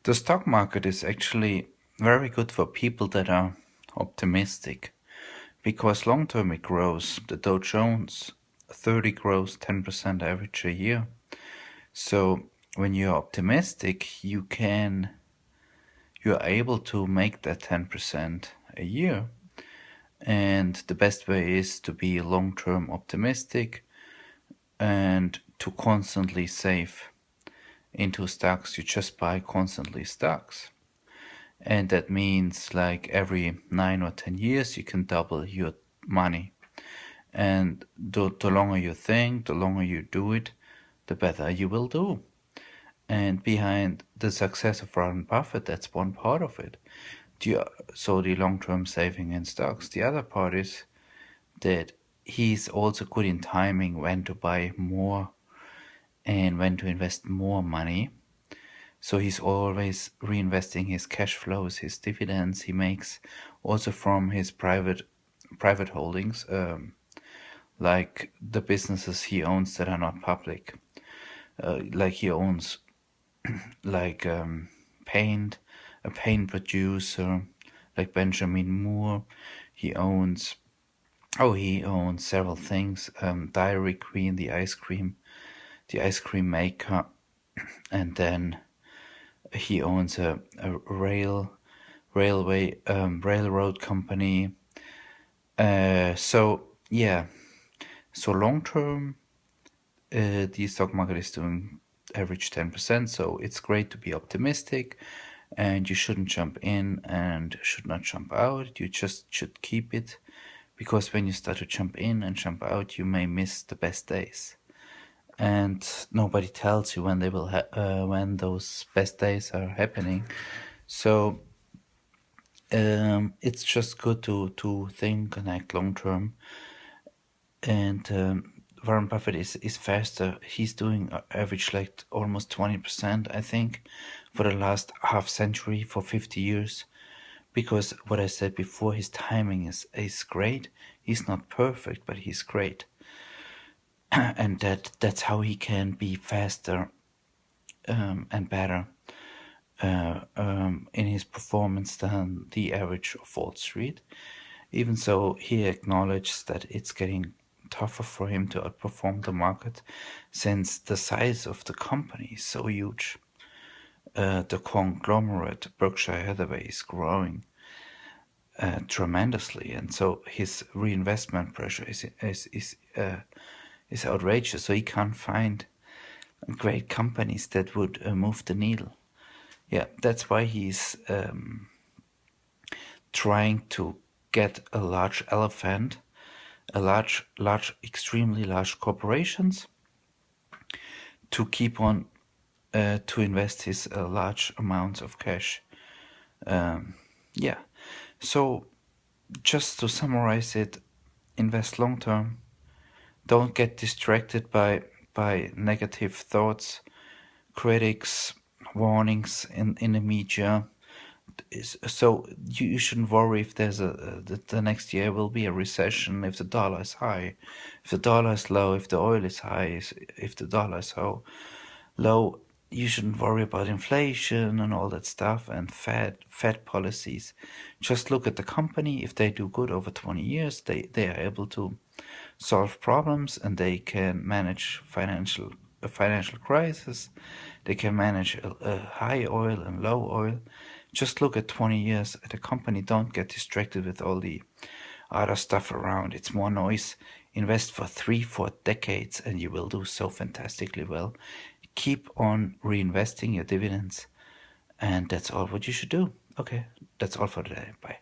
The stock market is actually very good for people that are optimistic because long term it grows. The Dow Jones 30 grows 10% average a year. So when you're optimistic, you're able to make that 10% a year. And the best way is to be long term optimistic and to constantly save into stocks. You just buy constantly stocks. And that means like every 9 or 10 years, you can double your money. And the longer you think, the longer you do it, the better you will do. And behind the success of Warren Buffett, that's one part of it. So the long-term saving in stocks. The other part is that he's also good in timing when to buy more and when to invest more money. So he's always reinvesting his cash flows, his dividends he makes, also from his private holdings, like the businesses he owns that are not public. Like he owns like paint, a paint producer, like Benjamin Moore. He owns he owns several things. Dairy Queen, the ice cream maker, and then he owns a railroad company. So yeah, so long term, the stock market is doing average 10%. So it's great to be optimistic, and you shouldn't jump in and should not jump out. You just should keep it, because when you start to jump in and jump out, you may miss the best days. And nobody tells you when when those best days are happening. So it's just good to think and act long term. And Warren Buffett is faster. He's doing average like almost 20%, I think, for the last half century, for 50 years. Because what I said before, his timing is great. He's not perfect, but he's great. And that's how he can be faster and better in his performance than the average of Wall Street. Even so, he acknowledges that it's getting tougher for him to outperform the market since the size of the company is so huge. The conglomerate Berkshire Hathaway is growing tremendously, and so his reinvestment pressure is outrageous. So he can't find great companies that would move the needle. Yeah, that's why he's trying to get a large elephant, extremely large corporations to keep on to invest his large amounts of cash. Yeah, so just to summarize it, invest long term. Don't get distracted by negative thoughts, critics, warnings in the media. So you shouldn't worry if there's the next year will be a recession, if the dollar is high, if the dollar is low, if the oil is high, if the dollar is low. You shouldn't worry about inflation and all that stuff and Fed policies. Just look at the company. If they do good over 20 years, they are able to solve problems, and they can manage a financial crisis. They can manage a high oil and low oil. Just look at 20 years at a company. Don't get distracted with all the other stuff around. It's more noise. Invest for 3-4 decades and you will do so fantastically well. Keep on reinvesting your dividends, and that's all what you should do. Okay, that's all for today. Bye.